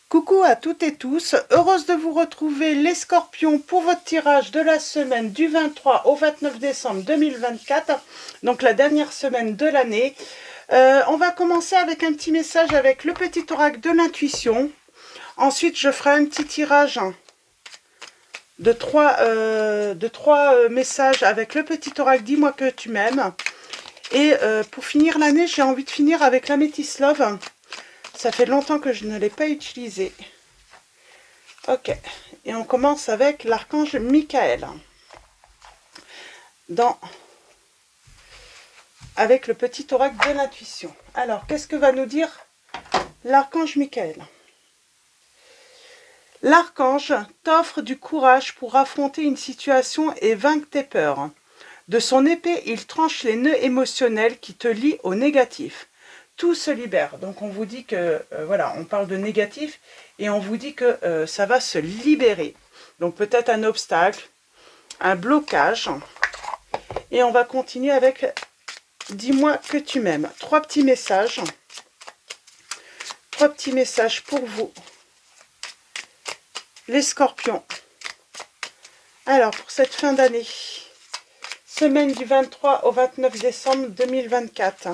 Coucou à toutes et tous, heureuse de vous retrouver les scorpions pour votre tirage de la semaine du 23 au 29 décembre 2024, donc la dernière semaine de l'année. On va commencer avec un petit message avec le petit oracle de l'intuition. Ensuite, je ferai un petit tirage de trois messages avec le petit oracle Dis-moi que tu m'aimes. Et pour finir l'année, j'ai envie de finir avec l'Améthyste Love. Ça fait longtemps que je ne l'ai pas utilisé. Ok. Et on commence avec l'archange Michael. Avec le petit oracle de l'intuition. Alors, qu'est-ce que va nous dire l'archange Michael? L'archange t'offre du courage pour affronter une situation et vaincre tes peurs. De son épée, il tranche les nœuds émotionnels qui te lient au négatif. Tout se libère. Donc on vous dit que, voilà, on parle de négatif et on vous dit que ça va se libérer. Donc peut-être un obstacle, un blocage. Et on va continuer avec Dis-moi que tu m'aimes. Trois petits messages pour vous, les scorpions. Alors pour cette fin d'année, semaine du 23 au 29 décembre 2024.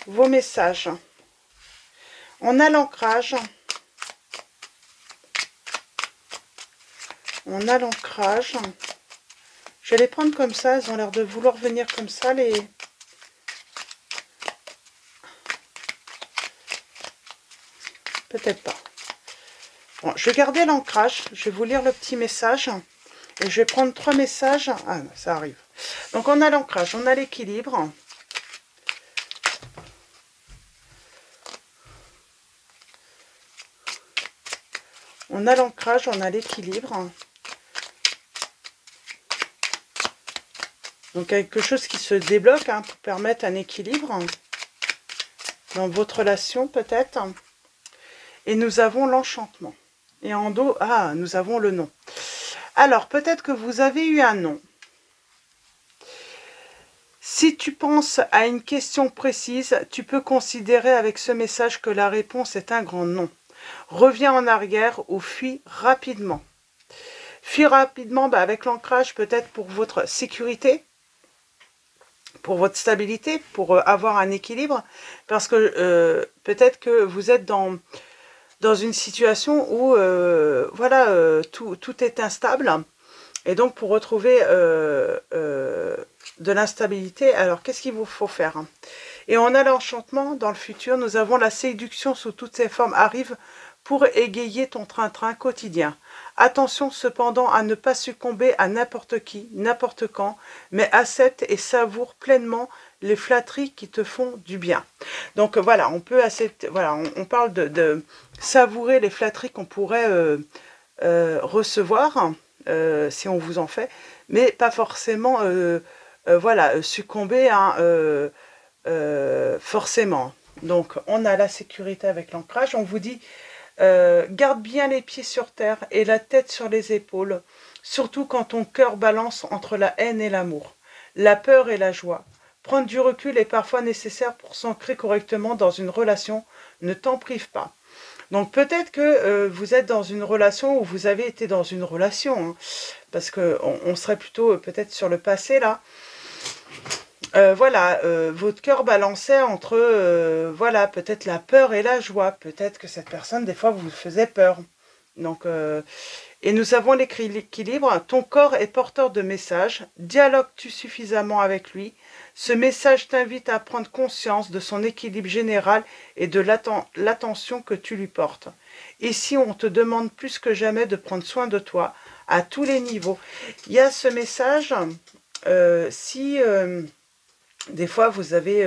Vos messages. On a l'ancrage. On a l'ancrage. Je vais les prendre comme ça. Elles ont l'air de vouloir venir comme ça. Peut-être pas. Bon, je vais garder l'ancrage. Je vais vous lire le petit message. Et je vais prendre trois messages. Ah, ça arrive. Donc on a l'ancrage. On a l'équilibre. On a l'ancrage, on a l'équilibre. Donc quelque chose qui se débloque pour permettre un équilibre dans votre relation peut-être. Et nous avons l'enchantement. Et en dos, nous avons le nom. Alors peut-être que vous avez eu un nom. Si tu penses à une question précise, tu peux considérer avec ce message que la réponse est un grand non. Reviens en arrière ou fuis rapidement. Fuis rapidement avec l'ancrage peut-être pour votre sécurité, pour votre stabilité, pour avoir un équilibre. Parce que peut-être que vous êtes dans une situation où voilà, tout est instable. Et donc pour retrouver de l'instabilité, alors qu'est-ce qu'il vous faut faire? Et on a l'enchantement dans le futur. Nous avons la séduction sous toutes ses formes arrive pour égayer ton train-train quotidien. Attention cependant à ne pas succomber à n'importe qui, n'importe quand, mais accepte et savoure pleinement les flatteries qui te font du bien. Donc voilà, on peut accepter, voilà, on parle de savourer les flatteries qu'on pourrait recevoir si on vous en fait, mais pas forcément voilà, succomber forcément. Donc on a la sécurité avec l'ancrage. On vous dit garde bien les pieds sur terre et la tête sur les épaules, surtout quand ton cœur balance entre la haine et l'amour, la peur et la joie. Prendre du recul est parfois nécessaire pour s'ancrer correctement dans une relation. Ne t'en prive pas. Donc peut-être que vous êtes dans une relation ou vous avez été dans une relation, parce qu'on serait plutôt peut-être sur le passé là. Voilà, votre cœur balançait entre, voilà, peut-être la peur et la joie. Peut-être que cette personne, des fois, vous faisait peur. Donc, et nous avons l'équilibre. Ton corps est porteur de messages. Dialogues-tu suffisamment avec lui? Ce message t'invite à prendre conscience de son équilibre général et de l'attention que tu lui portes. Ici, on te demande plus que jamais de prendre soin de toi à tous les niveaux. Il y a ce message, si... des fois, vous avez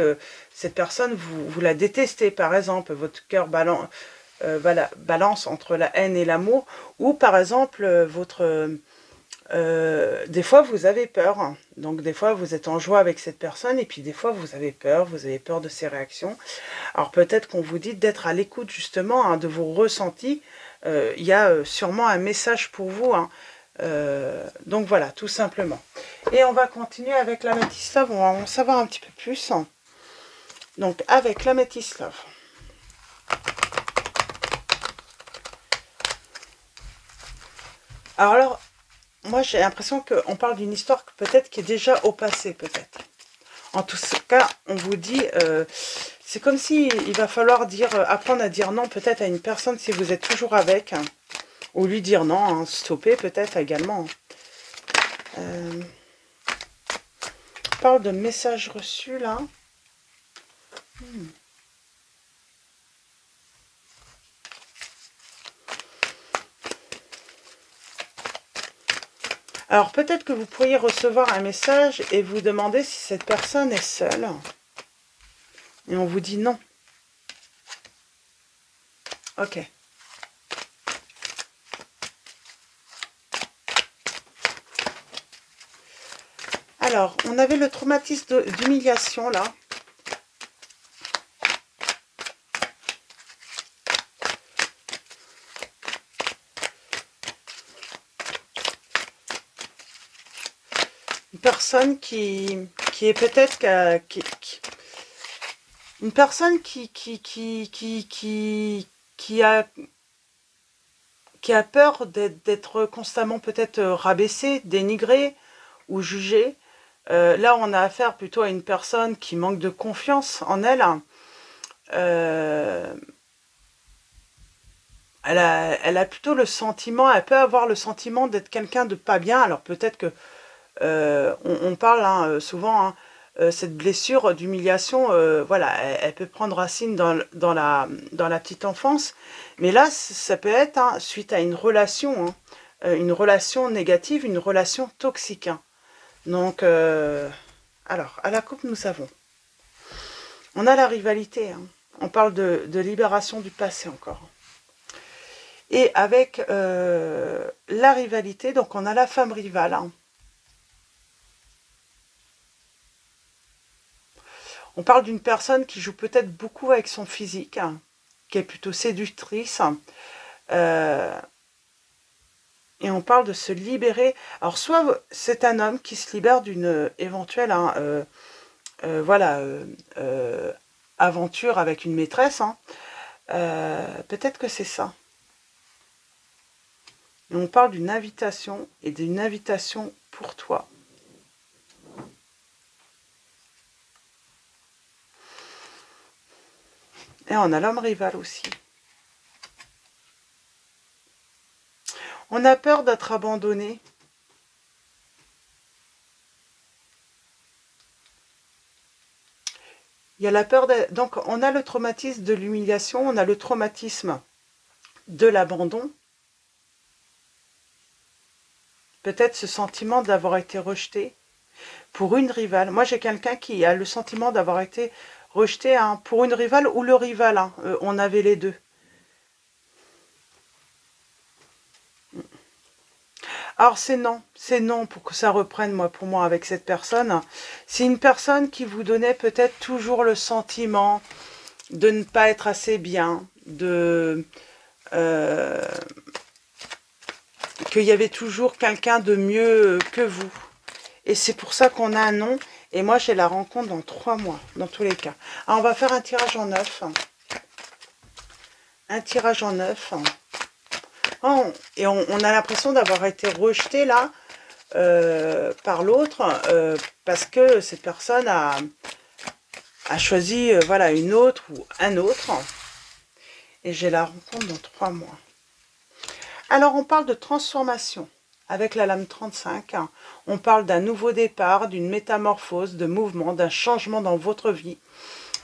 cette personne, vous la détestez, par exemple, votre cœur balance entre la haine et l'amour, ou par exemple, des fois, vous avez peur. Donc, des fois, vous êtes en joie avec cette personne, et puis des fois, vous avez peur de ses réactions. Alors, peut-être qu'on vous dit d'être à l'écoute, justement, de vos ressentis. Il y a sûrement un message pour vous, donc voilà, tout simplement. Et on va continuer avec l'Améthyste Love, on va en savoir un petit peu plus. Donc avec l'Améthyste Love. Alors, moi j'ai l'impression qu'on parle d'une histoire peut-être qui est déjà au passé, peut-être. En tout cas, on vous dit, c'est comme si il va falloir apprendre à dire non peut-être à une personne si vous êtes toujours avec, hein, ou lui dire non, hein, stopper peut-être également. On parle de messages reçus là. Alors peut-être que vous pourriez recevoir un message et vous demander si cette personne est seule. Et on vous dit non. Ok. Alors, on avait le traumatisme d'humiliation là. Une personne qui est peut-être une personne qui a peur d'être constamment peut-être rabaissée, dénigrée ou jugée. Là, on a affaire plutôt à une personne qui manque de confiance en elle. Elle a plutôt le sentiment, elle peut avoir le sentiment d'être quelqu'un de pas bien. Alors peut-être que on parle hein, souvent, hein, cette blessure d'humiliation, voilà, elle peut prendre racine dans la petite enfance. Mais là, ça peut être hein, suite à une relation négative, une relation toxique. Hein. Donc, alors, à la coupe, nous avons. On a la rivalité. Hein. On parle de libération du passé encore. Et avec la rivalité, donc on a la femme rivale. Hein. On parle d'une personne qui joue peut-être beaucoup avec son physique, hein, qui est plutôt séductrice. Et on parle de se libérer. Alors, soit c'est un homme qui se libère d'une éventuelle hein, voilà, aventure avec une maîtresse. Hein. Peut-être que c'est ça. Et on parle d'une invitation et d'une invitation pour toi. Et on a l'homme rival aussi. On a peur d'être abandonné. Il y a la peur d'être... Donc, on a le traumatisme de l'humiliation, on a le traumatisme de l'abandon. Peut-être ce sentiment d'avoir été rejeté pour une rivale. Moi, j'ai quelqu'un qui a le sentiment d'avoir été rejeté hein, pour une rivale ou le rival. Hein. On avait les deux. Alors, c'est non pour que ça reprenne, pour moi, avec cette personne. C'est une personne qui vous donnait peut-être toujours le sentiment de ne pas être assez bien, qu'il y avait toujours quelqu'un de mieux que vous. Et c'est pour ça qu'on a un non. Et moi, j'ai la rencontre dans 3 mois, dans tous les cas. Alors, on va faire un tirage en 9. Un tirage en 9. Oh, et on a l'impression d'avoir été rejeté, là, par l'autre, parce que cette personne a choisi, voilà, une autre ou un autre. Et j'ai la rencontre dans 3 mois. Alors, on parle de transformation. Avec la lame 35, on parle d'un nouveau départ, d'une métamorphose, de mouvement, d'un changement dans votre vie,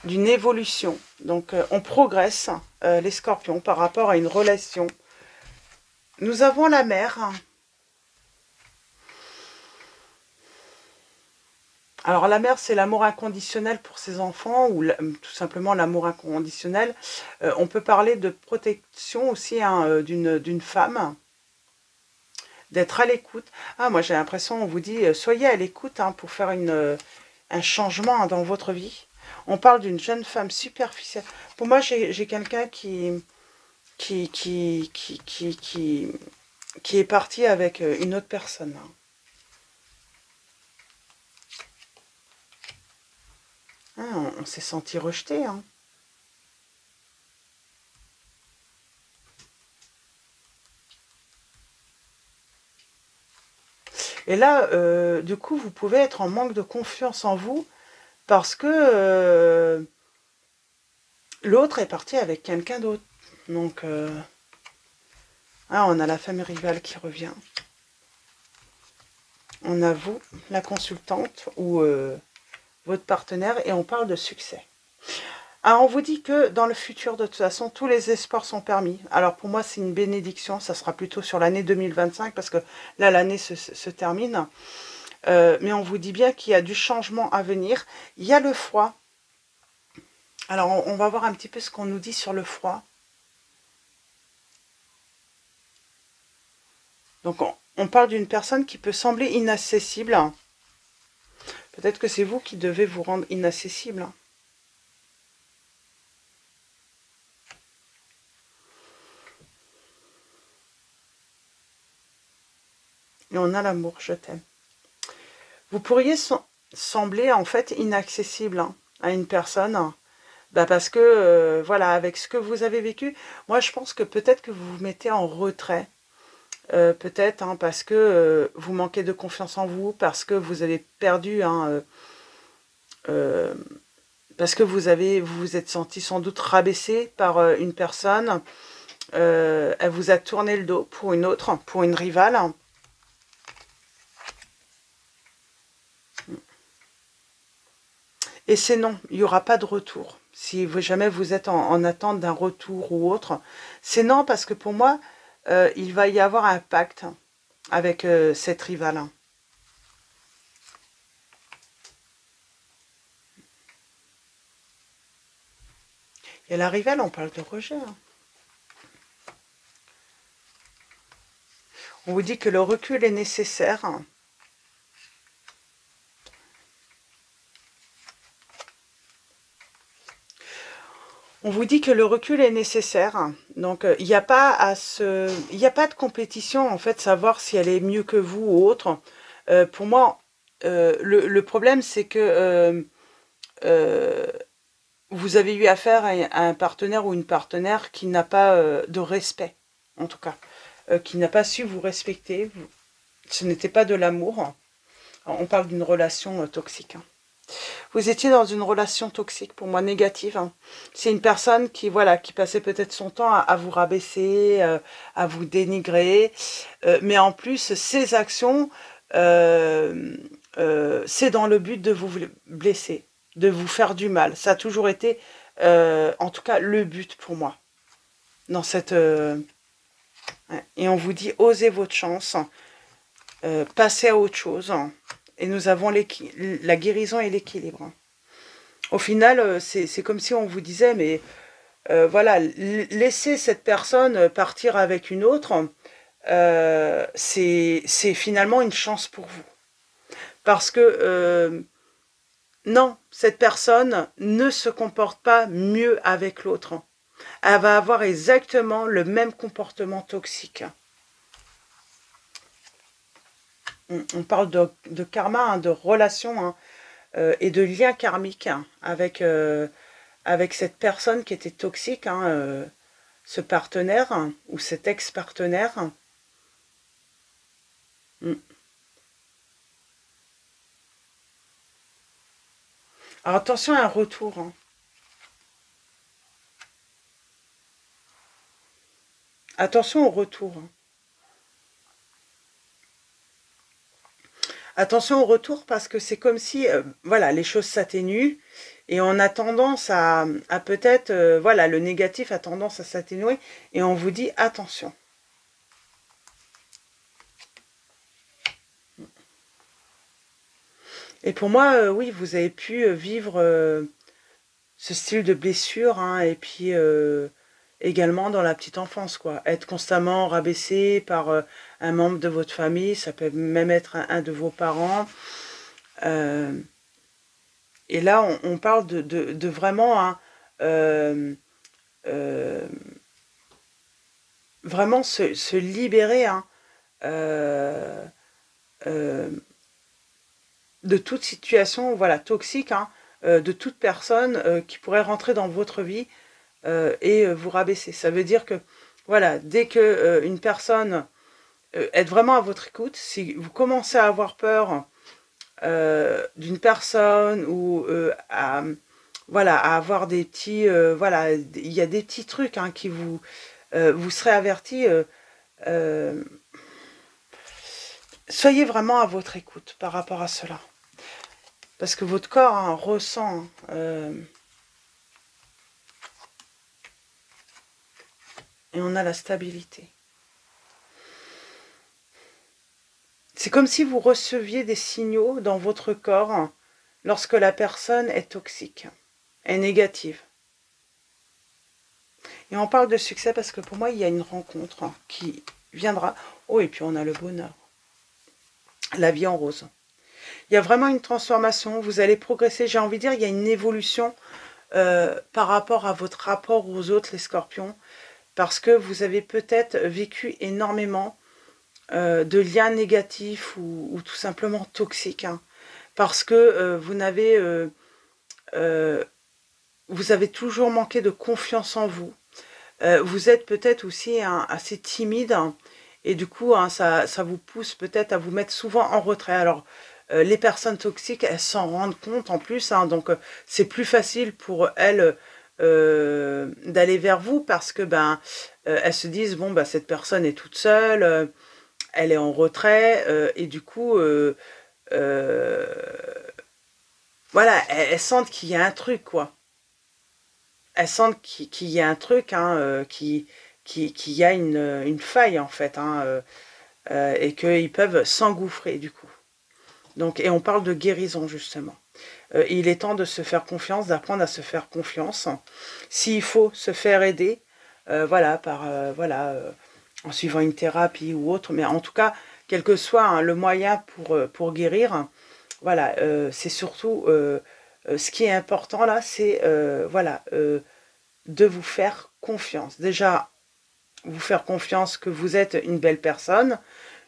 d'une évolution. Donc, on progresse, les scorpions, par rapport à une relation. Nous avons la mer. Alors, la mère, c'est l'amour inconditionnel pour ses enfants, ou tout simplement l'amour inconditionnel. On peut parler de protection aussi hein, d'une femme. D'être à l'écoute. Ah, moi j'ai l'impression, on vous dit, soyez à l'écoute hein, pour faire un changement hein, dans votre vie. On parle d'une jeune femme superficielle. Pour moi, j'ai quelqu'un qui est parti avec une autre personne. Hein. Ah, on s'est senti rejeté. Hein. Et là, du coup, vous pouvez être en manque de confiance en vous parce que l'autre est parti avec quelqu'un d'autre. Donc, on a la femme rivale qui revient. On a vous, la consultante, ou votre partenaire, et on parle de succès. Alors, on vous dit que dans le futur, de toute façon, tous les espoirs sont permis. Alors, pour moi, c'est une bénédiction. Ça sera plutôt sur l'année 2025, parce que là, l'année se termine. Mais on vous dit bien qu'il y a du changement à venir. Il y a le froid. Alors, on va voir un petit peu ce qu'on nous dit sur le froid. Donc, on parle d'une personne qui peut sembler inaccessible. Peut-être que c'est vous qui devez vous rendre inaccessible. Et on a l'amour, je t'aime. Vous pourriez sembler en fait inaccessible à une personne, parce que, voilà, avec ce que vous avez vécu, moi je pense que peut-être que vous vous mettez en retrait, peut-être parce que vous manquez de confiance en vous, parce que vous avez perdu, parce que vous vous êtes senti sans doute rabaissé par une personne, elle vous a tourné le dos pour une autre, pour une rivale. Et c'est non, il n'y aura pas de retour. Si jamais vous êtes en attente d'un retour ou autre, c'est non, parce que pour moi, il va y avoir un pacte avec cette rivale. Et la rivale, on parle de rejet. On vous dit que le recul est nécessaire. On vous dit que le recul est nécessaire, donc il n'y a pas il n'y a pas de compétition en fait, savoir si elle est mieux que vous ou autre. Pour moi, le problème c'est que vous avez eu affaire à un partenaire ou une partenaire qui n'a pas de respect, en tout cas, qui n'a pas su vous respecter. Ce n'était pas de l'amour. On parle d'une relation toxique. Vous étiez dans une relation toxique, pour moi, négative. C'est une personne qui, voilà, qui passait peut-être son temps à vous rabaisser, à vous dénigrer. Mais en plus, ses actions, c'est dans le but de vous blesser, de vous faire du mal. Ça a toujours été, en tout cas, le but pour moi. Dans cette... Et on vous dit, osez votre chance, passez à autre chose. Et nous avons la guérison et l'équilibre. Au final, c'est comme si on vous disait, mais voilà, laissez cette personne partir avec une autre, c'est finalement une chance pour vous. Parce que, non, cette personne ne se comporte pas mieux avec l'autre. Elle va avoir exactement le même comportement toxique. On parle de karma, de relation, et de lien karmique avec, avec cette personne qui était toxique, ce partenaire ou cet ex-partenaire. Alors attention à un retour. Attention au retour. Attention au retour parce que c'est comme si, voilà, les choses s'atténuent et on a tendance à peut-être, voilà, le négatif a tendance à s'atténuer et on vous dit attention. Et pour moi, oui, vous avez pu vivre ce style de blessure et puis également dans la petite enfance, quoi. Être constamment rabaissé par un membre de votre famille, ça peut même être un de vos parents. Et là, on parle de vraiment, vraiment se libérer de toute situation, voilà, toxique, de toute personne qui pourrait rentrer dans votre vie et vous rabaisser. Ça veut dire que, voilà, dès que une personne être vraiment à votre écoute. Si vous commencez à avoir peur d'une personne ou voilà, à avoir des petits... voilà, il y a des petits trucs hein, qui vous... vous serez averti. Soyez vraiment à votre écoute par rapport à cela. Parce que votre corps hein, ressent... et on a la stabilité. C'est comme si vous receviez des signaux dans votre corps lorsque la personne est toxique, est négative. Et on parle de succès parce que pour moi, il y a une rencontre qui viendra. Oh, et puis on a le bonheur. La vie en rose. Il y a vraiment une transformation, vous allez progresser. J'ai envie de dire, il y a une évolution par rapport à votre rapport aux autres, les scorpions, parce que vous avez peut-être vécu énormément de liens négatifs ou tout simplement toxiques, hein, parce que vous avez toujours manqué de confiance en vous. Vous êtes peut-être aussi assez timide, hein, et du coup, hein, ça vous pousse peut-être à vous mettre souvent en retrait. Alors, les personnes toxiques, elles s'en rendent compte en plus, hein, donc c'est plus facile pour elles d'aller vers vous parce que elles se disent bon cette personne est toute seule, elle est en retrait et du coup voilà, elles sentent qu'il y a un truc quoi. Elles sentent qu'il y a un truc hein, qu'il y a une faille en fait hein, et qu'ils peuvent s'engouffrer du coup. Donc, et on parle de guérison justement. Il est temps de se faire confiance, d'apprendre à se faire confiance. S'il faut se faire aider, voilà, en suivant une thérapie ou autre, mais en tout cas, quel que soit hein, le moyen pour guérir, voilà, c'est surtout ce qui est important là, c'est voilà, de vous faire confiance. Déjà, vous faire confiance que vous êtes une belle personne,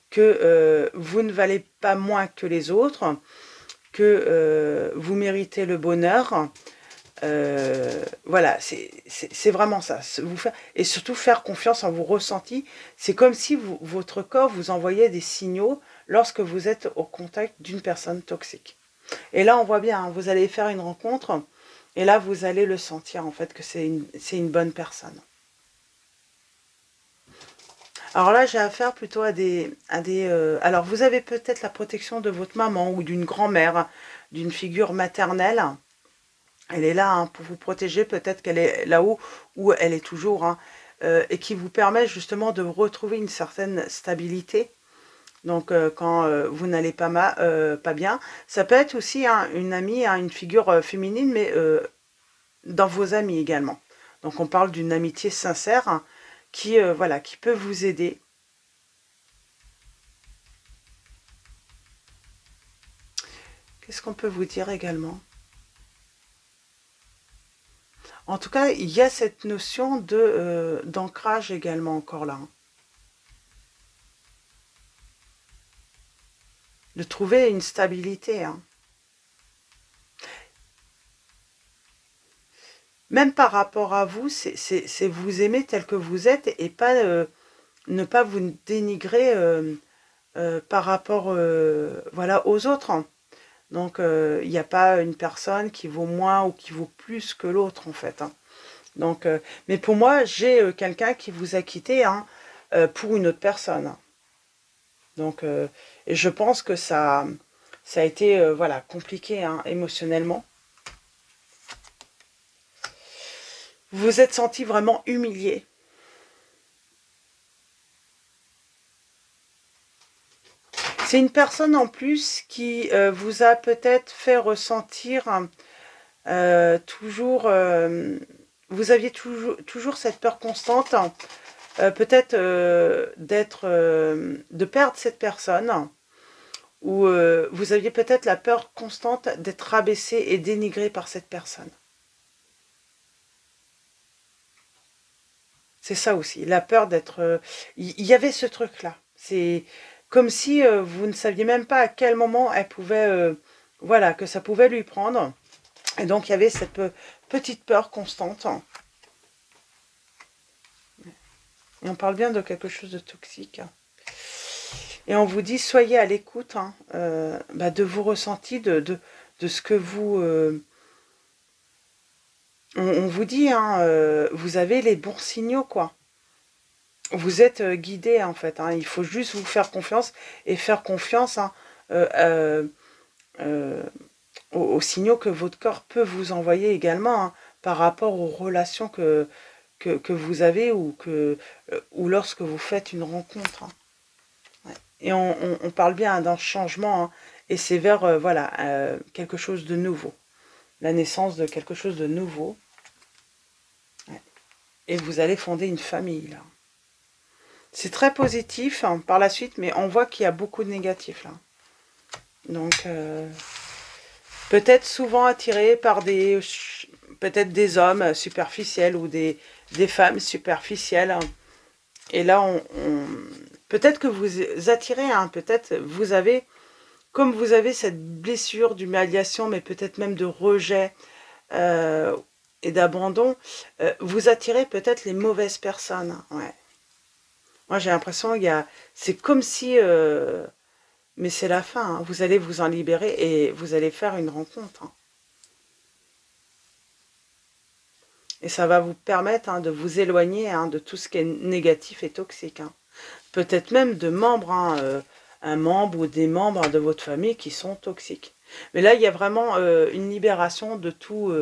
que vous ne valez pas moins que les autres, que vous méritez le bonheur. Voilà, c'est vraiment ça. Vous faire, et surtout faire confiance en vos ressentis. C'est comme si votre corps vous envoyait des signaux lorsque vous êtes au contact d'une personne toxique. Et là, on voit bien, hein, vous allez faire une rencontre, et là, vous allez le sentir, en fait, que c'est une bonne personne. Alors là, j'ai affaire plutôt à des alors, vous avez peut-être la protection de votre maman ou d'une grand-mère, d'une figure maternelle. Elle est là hein, pour vous protéger, peut-être qu'elle est là-haut, ou elle est toujours, hein, et qui vous permet justement de retrouver une certaine stabilité. Donc, quand vous n'allez pas bien. Ça peut être aussi hein, une amie, hein, une figure féminine, mais dans vos amis également. Donc, on parle d'une amitié sincère hein, voilà, qui peut vous aider. Qu'est-ce qu'on peut vous dire également? En tout cas, il y a cette notion d'ancrage également encore là. Hein. De trouver une stabilité. Hein. Même par rapport à vous, c'est vous aimer tel que vous êtes et pas ne pas vous dénigrer par rapport voilà, aux autres. Hein. Donc, il n'y a pas une personne qui vaut moins ou qui vaut plus que l'autre, en fait. Hein. Donc, mais pour moi, j'ai quelqu'un qui vous a quitté hein, pour une autre personne. Donc, et je pense que ça a été voilà, compliqué hein, émotionnellement. Vous vous êtes senti vraiment humilié. C'est une personne en plus qui vous a peut-être fait ressentir toujours... vous aviez toujours cette peur constante, peut-être de perdre cette personne, ou vous aviez peut-être la peur constante d'être rabaissé et dénigré par cette personne. C'est ça aussi, la peur d'être... Il y avait ce truc-là. C'est comme si vous ne saviez même pas à quel moment elle pouvait... voilà, que ça pouvait lui prendre. Et donc, il y avait cette petite peur constante. Et on parle bien de quelque chose de toxique. Et on vous dit, soyez à l'écoute hein, de vos ressentis, de ce que vous... on vous dit, hein, vous avez les bons signaux, quoi. Vous êtes guidé, en fait. Hein, il faut juste vous faire confiance et faire confiance hein, aux signaux que votre corps peut vous envoyer également hein, par rapport aux relations que vous avez ou lorsque vous faites une rencontre. Hein. Ouais. Et on parle bien hein, d'un changement hein, et c'est vers voilà, quelque chose de nouveau. La naissance de quelque chose de nouveau. Ouais. Et vous allez fonder une famille là. C'est très positif hein, par la suite, mais on voit qu'il y a beaucoup de négatifs là. Donc, peut-être souvent attiré par peut-être des hommes superficiels ou des femmes superficielles. Et là, peut-être que vous attirez, hein, peut-être vous avez, comme vous avez cette blessure d'humiliation, mais peut-être même de rejet et d'abandon, vous attirez peut-être les mauvaises personnes. Ouais. Moi, j'ai l'impression qu'il y a... C'est comme si... mais c'est la fin. Hein. Vous allez vous en libérer et vous allez faire une rencontre. Hein. Et ça va vous permettre hein, de vous éloigner hein, de tout ce qui est négatif et toxique. Hein. Peut-être même de membres, hein, un membre ou des membres de votre famille qui sont toxiques. Mais là, il y a vraiment une libération de tout,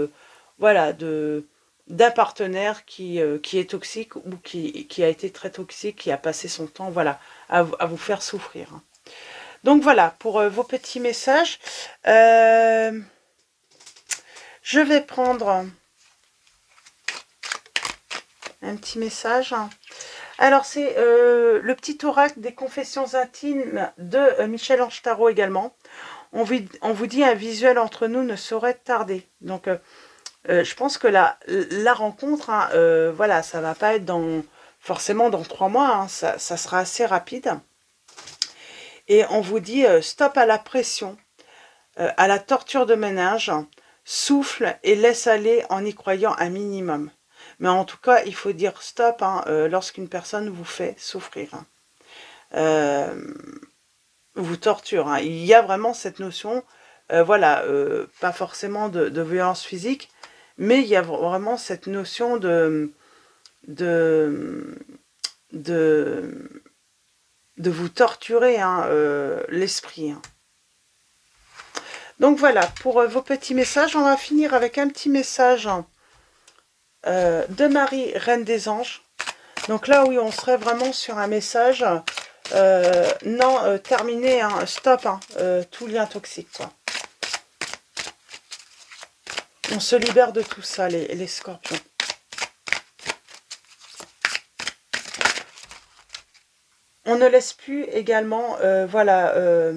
voilà, d'un partenaire qui est toxique ou qui a été très toxique, qui a passé son temps, voilà, à vous faire souffrir. Hein. Donc voilà, pour vos petits messages, je vais prendre un petit message. Alors, c'est le petit oracle des confessions intimes de Michel-Ange Tarot également. On vous dit un visuel entre nous ne saurait tarder. Donc, je pense que la rencontre, hein, voilà, ça va pas être forcément dans 3 mois. Hein, ça sera assez rapide. Et on vous dit stop à la pression, à la torture de ménage, souffle et laisse aller en y croyant un minimum. Mais en tout cas, il faut dire stop hein, lorsqu'une personne vous fait souffrir. Hein. Vous torture. Hein. Il y a vraiment cette notion, voilà, pas forcément de violence physique, mais il y a vraiment cette notion de vous torturer hein, l'esprit. Hein. Donc voilà, pour vos petits messages, on va finir avec un petit message de Marie, Reine des Anges. Donc là, oui, on serait vraiment sur un message, non, terminé, hein, stop, hein, tout lien toxique, quoi. On se libère de tout ça, les scorpions. On ne laisse plus également, voilà,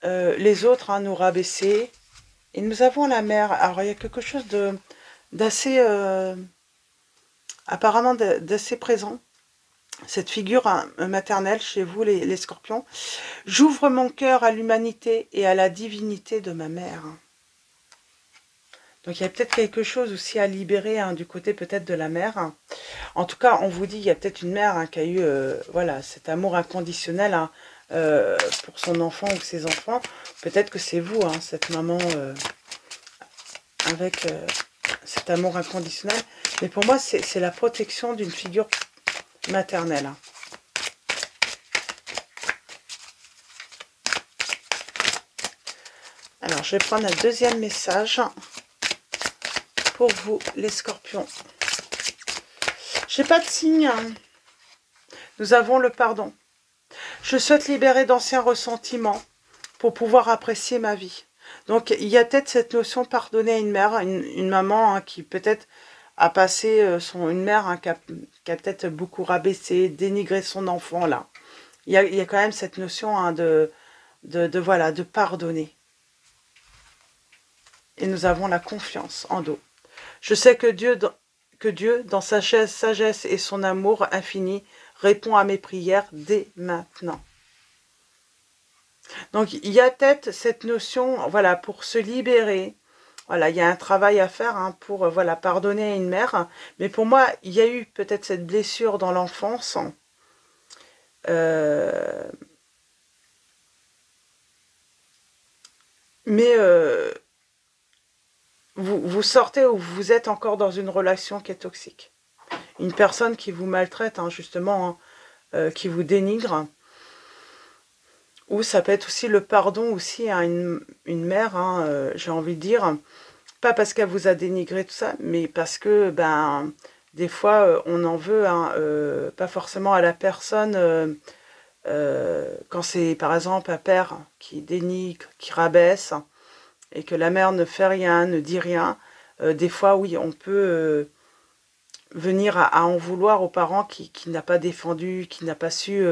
les autres hein, nous rabaisser. Et nous avons la mer. Alors, il y a quelque chose d'assez, apparemment d'assez présent. Cette figure hein, maternelle chez vous, les scorpions. J'ouvre mon cœur à l'humanité et à la divinité de ma mère. Donc, il y a peut-être quelque chose aussi à libérer hein, du côté peut-être de la mère. En tout cas, on vous dit, il y a peut-être une mère hein, qui a eu voilà, cet amour inconditionnel hein, pour son enfant ou ses enfants. Peut-être que c'est vous, hein, cette maman, avec cet amour inconditionnel. Mais pour moi, c'est la protection d'une figure maternelle. Hein. Alors, je vais prendre un deuxième message pour vous, les scorpions. Je n'ai pas de signe. Hein. Nous avons le pardon. Je souhaite libérer d'anciens ressentiments pour pouvoir apprécier ma vie. Donc, il y a peut-être cette notion de pardonner à une mère, une maman hein, qui peut-être a passé une mère hein, qui a peut-être beaucoup rabaissé, dénigré son enfant, là. Il y a quand même cette notion hein, voilà, de pardonner. Et nous avons la confiance en dos. Je sais que Dieu, dans sa sagesse et son amour infini, répond à mes prières dès maintenant. Donc, il y a peut-être cette notion, voilà, pour se libérer. Voilà, il y a un travail à faire hein, pour voilà, pardonner à une mère. Mais pour moi, il y a eu peut-être cette blessure dans l'enfance. Mais vous sortez ou vous êtes encore dans une relation qui est toxique. Une personne qui vous maltraite, hein, justement, hein, qui vous dénigre. Ou ça peut être aussi le pardon aussi à une mère, hein, j'ai envie de dire. Pas parce qu'elle vous a dénigré tout ça, mais parce que ben des fois on en veut, hein, pas forcément à la personne. Quand c'est par exemple un père qui dénigre, qui rabaisse, et que la mère ne fait rien, ne dit rien, des fois oui on peut venir à en vouloir aux parents qui n'a pas défendu, qui n'a pas su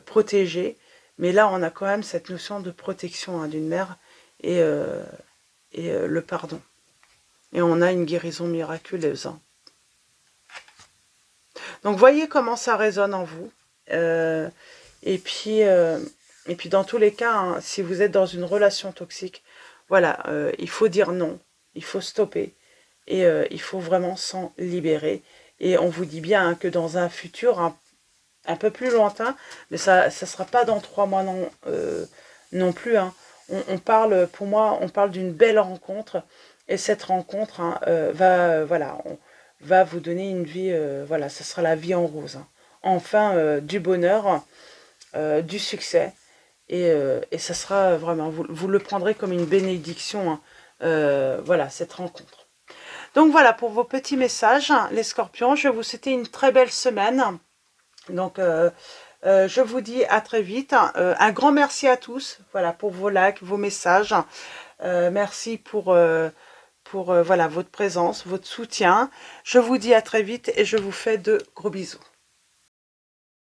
protéger. Mais là on a quand même cette notion de protection, hein, d'une mère et, le pardon. Et on a une guérison miraculeuse, hein. Donc voyez comment ça résonne en vous. Et puis dans tous les cas, hein, si vous êtes dans une relation toxique, voilà, il faut dire non, il faut stopper. Et il faut vraiment s'en libérer. Et on vous dit bien, hein, que dans un futur un peu plus lointain, mais ça ne sera pas dans 3 mois non plus, hein. On parle, pour moi, on parle d'une belle rencontre. Et cette rencontre, hein, va vous donner une vie, voilà, ça sera la vie en rose, hein. Enfin, du bonheur, du succès. Et ça sera vraiment, vous le prendrez comme une bénédiction, hein, voilà, cette rencontre. Donc voilà pour vos petits messages, les scorpions. Je vais vous souhaiter une très belle semaine. Donc je vous dis à très vite. Un grand merci à tous, voilà, pour vos likes, vos messages. Merci pour voilà, votre présence, votre soutien. Je vous dis à très vite et je vous fais de gros bisous.